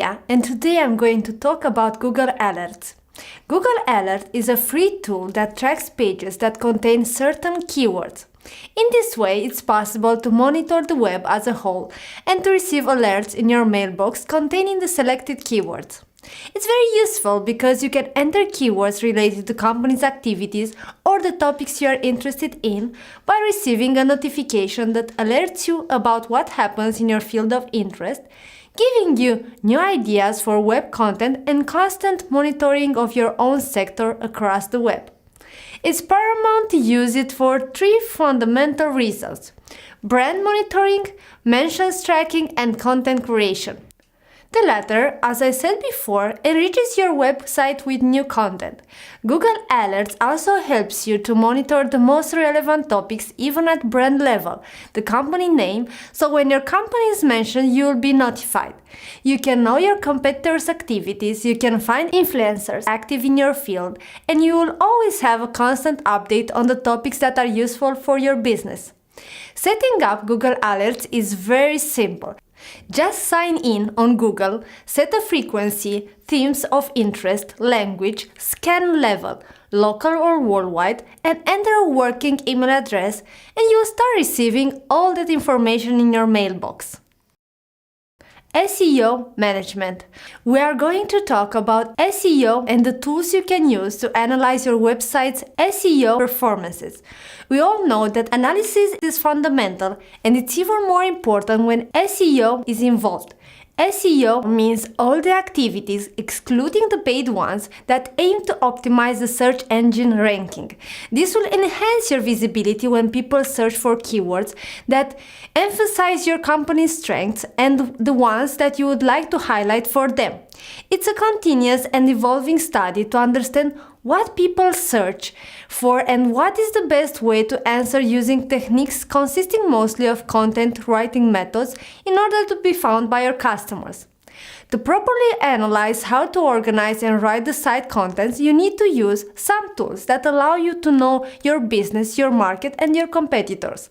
Maria, and today I'm going to talk about Google Alerts. Google Alert is a free tool that tracks pages that contain certain keywords. In this way, it's possible to monitor the web as a whole and to receive alerts in your mailbox containing the selected keywords. It's very useful because you can enter keywords related to company's activities or the topics you are interested in by receiving a notification that alerts you about what happens in your field of interest, giving you new ideas for web content and constant monitoring of your own sector across the web. It's paramount to use it for three fundamental reasons: brand monitoring, mentions tracking, and content creation. The latter, as I said before, enriches your website with new content. Google Alerts also helps you to monitor the most relevant topics even at brand level, the company name, so when your company is mentioned, you will be notified. You can know your competitors' activities, you can find influencers active in your field, and you will always have a constant update on the topics that are useful for your business. Setting up Google Alerts is very simple. Just sign in on Google, set a frequency, themes of interest, language, scan level, local or worldwide, and enter a working email address, and you'll start receiving all that information in your mailbox. SEO management. We are going to talk about SEO and the tools you can use to analyze your website's SEO performances. We all know that analysis is fundamental, and it's even more important when SEO is involved. SEO means all the activities, excluding the paid ones, that aim to optimize the search engine ranking. This will enhance your visibility when people search for keywords that emphasize your company's strengths and the ones that you would like to highlight for them. It's a continuous and evolving study to understand what people search for and what is the best way to answer using techniques consisting mostly of content writing methods in order to be found by your customers. To properly analyze how to organize and write the site contents, you need to use some tools that allow you to know your business, your market, and your competitors.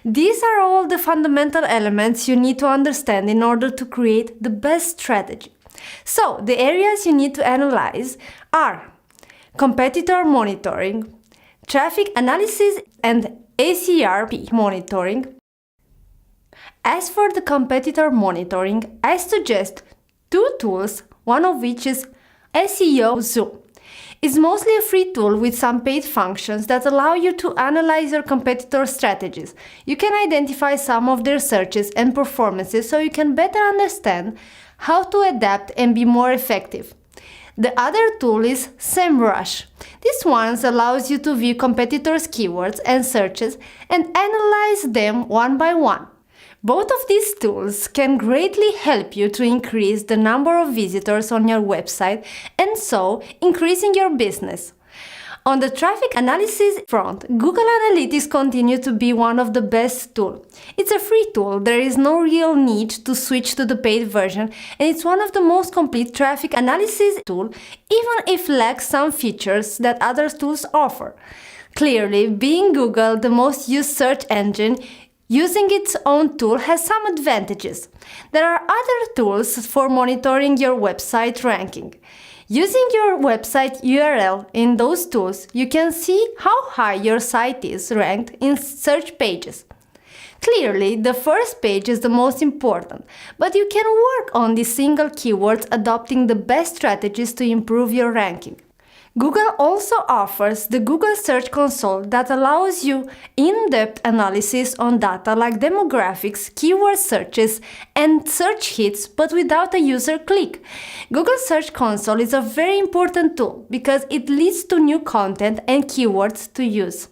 These are all the fundamental elements you need to understand in order to create the best strategy. So, the areas you need to analyze are competitor monitoring, traffic analysis, and ACRP monitoring. As for the competitor monitoring, I suggest two tools, one of which is SEO Zoom. It's mostly a free tool with some paid functions that allow you to analyze your competitor strategies. You can identify some of their searches and performances so you can better understand how to adapt and be more effective. The other tool is SEMrush. This one allows you to view competitors' keywords and searches and analyze them one by one. Both of these tools can greatly help you to increase the number of visitors on your website and so increasing your business. On the traffic analysis front, Google Analytics continues to be one of the best tools. It's a free tool, there is no real need to switch to the paid version, and it's one of the most complete traffic analysis tools, even if it lacks some features that other tools offer. Clearly, being Google the most used search engine, using its own tool has some advantages. There are other tools for monitoring your website ranking. Using your website URL in those tools, you can see how high your site is ranked in search pages. Clearly, the first page is the most important, but you can work on these single keywords, adopting the best strategies to improve your ranking. Google also offers the Google Search Console that allows you in-depth analysis on data like demographics, keyword searches, and search hits, but without a user click. Google Search Console is a very important tool because it leads to new content and keywords to use.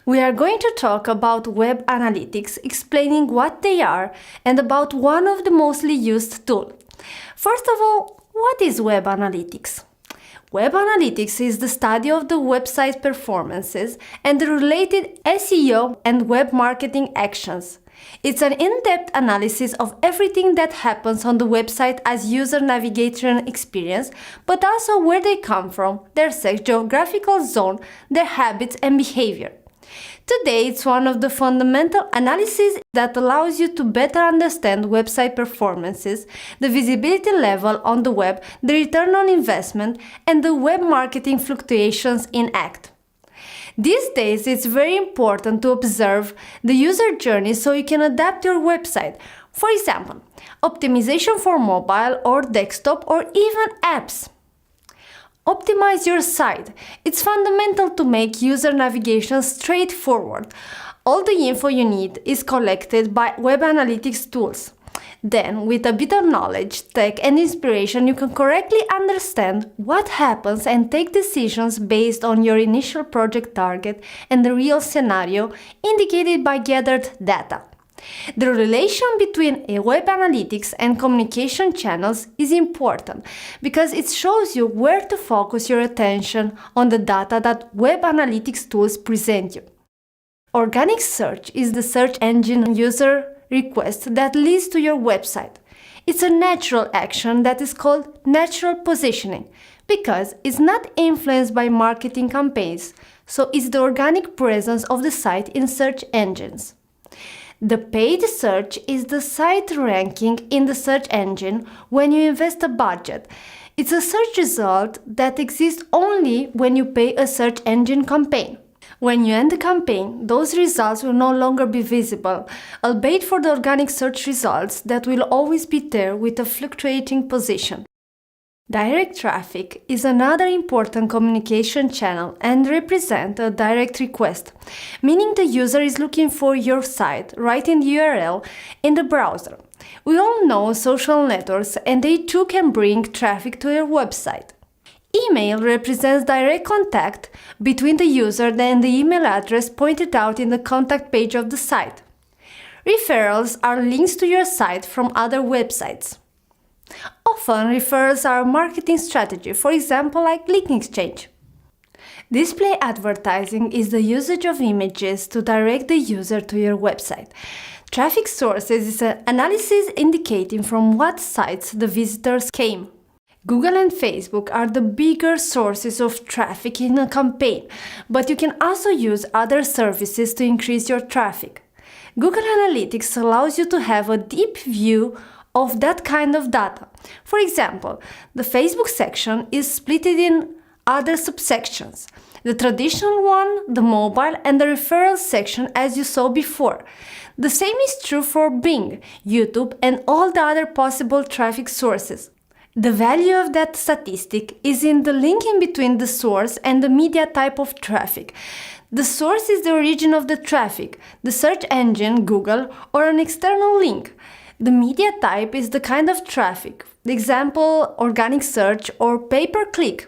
We are going to talk about web analytics, explaining what they are, and about one of the mostly used tools. First of all, what is web analytics? Web analytics is the study of the website performances and the related SEO and web marketing actions. It's an in-depth analysis of everything that happens on the website as user navigation experience, but also where they come from, their sex, geographical zone, their habits and behavior. Today, it's one of the fundamental analyses that allows you to better understand website performances, the visibility level on the web, the return on investment, and the web marketing fluctuations in act. These days, it's very important to observe the user journey so you can adapt your website. For example, optimization for mobile or desktop or even apps. Optimize your site. It's fundamental to make user navigation straightforward. All the info you need is collected by web analytics tools. Then, with a bit of knowledge, tech, and inspiration, you can correctly understand what happens and take decisions based on your initial project target and the real scenario indicated by gathered data. The relation between web analytics and communication channels is important because it shows you where to focus your attention on the data that web analytics tools present you. Organic search is the search engine user request that leads to your website. It's a natural action that is called natural positioning because it's not influenced by marketing campaigns, so it's the organic presence of the site in search engines. The paid search is the site ranking in the search engine when you invest a budget. It's a search result that exists only when you pay a search engine campaign. When you end the campaign, those results will no longer be visible, albeit for the organic search results that will always be there with a fluctuating position. Direct traffic is another important communication channel and represents a direct request, meaning the user is looking for your site right in the URL in the browser. We all know social networks and they too can bring traffic to your website. Email represents direct contact between the user and the email address pointed out in the contact page of the site. Referrals are links to your site from other websites. Often, referrals are a marketing strategy, for example, like link exchange. Display advertising is the usage of images to direct the user to your website. Traffic sources is an analysis indicating from what sites the visitors came. Google and Facebook are the bigger sources of traffic in a campaign, but you can also use other services to increase your traffic. Google Analytics allows you to have a deep view of that kind of data. For example, the Facebook section is split in other subsections. The traditional one, the mobile, and the referral section as you saw before. The same is true for Bing, YouTube, and all the other possible traffic sources. The value of that statistic is in the linking between the source and the media type of traffic. The source is the origin of the traffic, the search engine, Google, or an external link. The media type is the kind of traffic, the example, organic search or pay-per-click.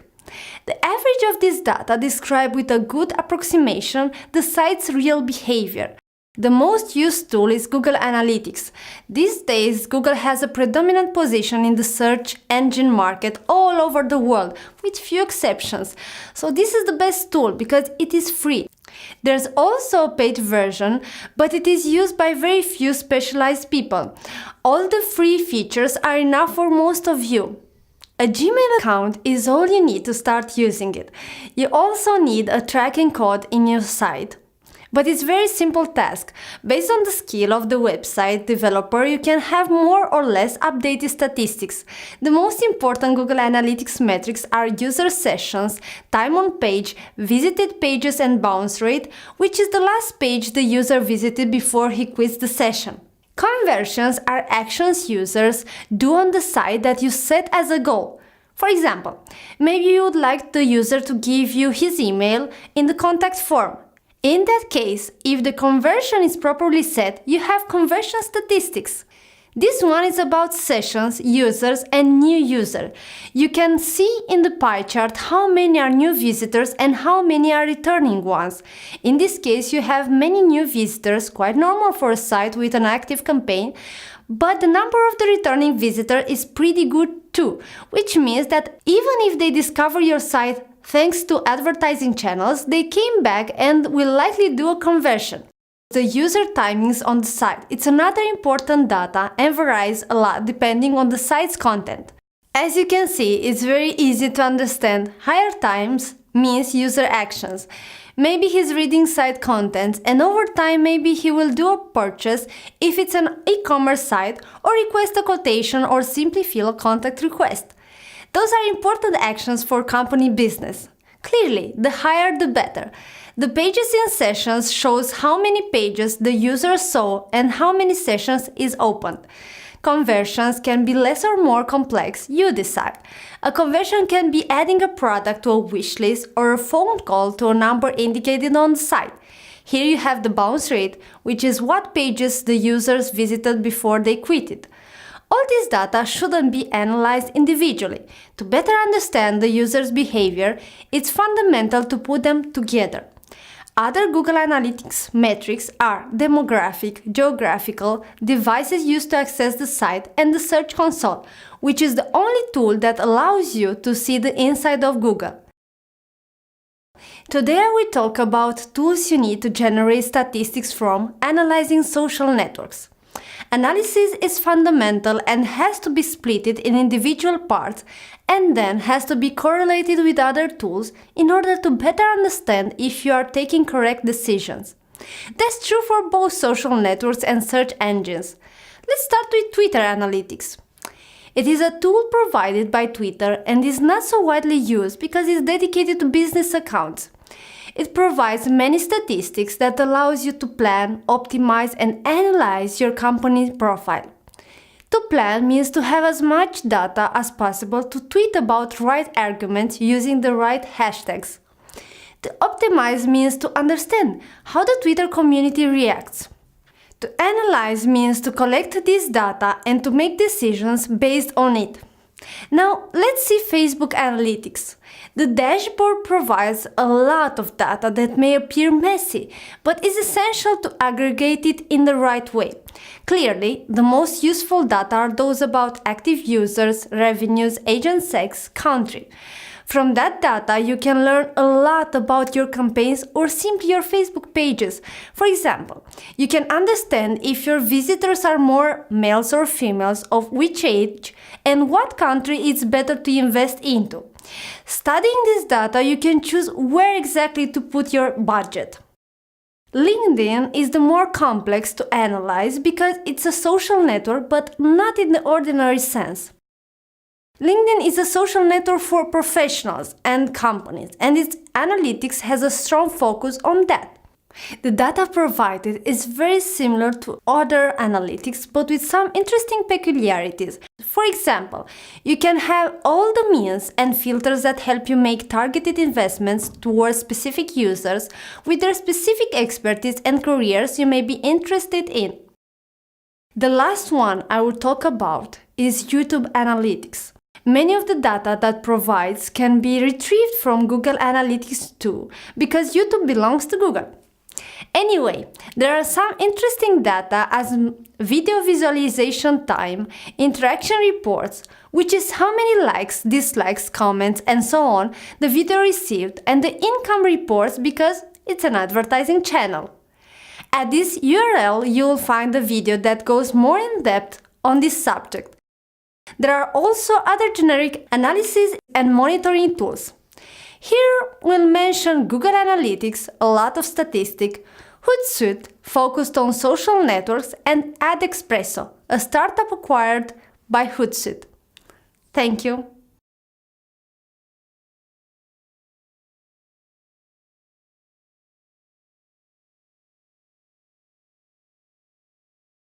The average of this data describes with a good approximation the site's real behavior. The most used tool is Google Analytics. These days, Google has a predominant position in the search engine market all over the world, with few exceptions. So this is the best tool because it is free. There's also a paid version, but it is used by very few specialized people. All the free features are enough for most of you. A Gmail account is all you need to start using it. You also need a tracking code in your site. But it's a very simple task. Based on the skill of the website developer, you can have more or less updated statistics. The most important Google Analytics metrics are user sessions, time on page, visited pages and bounce rate, which is the last page the user visited before he quits the session. Conversions are actions users do on the site that you set as a goal. For example, maybe you would like the user to give you his email in the contact form. In that case, if the conversion is properly set, you have conversion statistics. This one is about sessions, users, and new user. You can see in the pie chart how many are new visitors and how many are returning ones. In this case, you have many new visitors, quite normal for a site with an active campaign, but the number of the returning visitor is pretty good too, which means that even if they discover your site thanks to advertising channels, they came back and will likely do a conversion. The user timings on the site. It's another important data and varies a lot depending on the site's content. As you can see, it's very easy to understand. Higher times means user actions. Maybe he's reading site contents, and over time maybe he will do a purchase if it's an e-commerce site, or request a quotation, or simply fill a contact request. Those are important actions for company business. Clearly, the higher the better. The pages in sessions shows how many pages the user saw and how many sessions is opened. Conversions can be less or more complex, you decide. A conversion can be adding a product to a wish list or a phone call to a number indicated on the site. Here you have the bounce rate, which is what pages the users visited before they quitted. All this data shouldn't be analyzed individually. To better understand the user's behavior, it's fundamental to put them together. Other Google Analytics metrics are demographic, geographical, devices used to access the site, and the Search Console, which is the only tool that allows you to see the inside of Google. Today I will talk about tools you need to generate statistics from analyzing social networks. Analysis is fundamental and has to be split in individual parts and then has to be correlated with other tools in order to better understand if you are taking correct decisions. That's true for both social networks and search engines. Let's start with Twitter Analytics. It is a tool provided by Twitter and is not so widely used because it's dedicated to business accounts. It provides many statistics that allows you to plan, optimize, and analyze your company profile. To plan means to have as much data as possible to tweet about right arguments using the right hashtags. To optimize means to understand how the Twitter community reacts. To analyze means to collect this data and to make decisions based on it. Now, let's see Facebook Analytics. The dashboard provides a lot of data that may appear messy, but is essential to aggregate it in the right way. Clearly, the most useful data are those about active users, revenues, agent sex, country. From that data, you can learn a lot about your campaigns or simply your Facebook pages. For example, you can understand if your visitors are more males or females, of which age, and what country it's better to invest into. Studying this data, you can choose where exactly to put your budget. LinkedIn is the more complex to analyze because it's a social network, but not in the ordinary sense. LinkedIn is a social network for professionals and companies, and its analytics has a strong focus on that. The data provided is very similar to other analytics, but with some interesting peculiarities. For example, you can have all the means and filters that help you make targeted investments towards specific users with their specific expertise and careers you may be interested in. The last one I will talk about is YouTube Analytics. Many of the data that provides can be retrieved from Google Analytics too, because YouTube belongs to Google. Anyway, there are some interesting data as video visualization time, interaction reports, which is how many likes, dislikes, comments, and so on the video received, and the income reports because it's an advertising channel. At this URL, you will find a video that goes more in depth on this subject. There are also other generic analysis and monitoring tools. Here we'll mention Google Analytics, a lot of statistics, Hootsuite, focused on social networks, and AdExpresso, a startup acquired by Hootsuite. Thank you.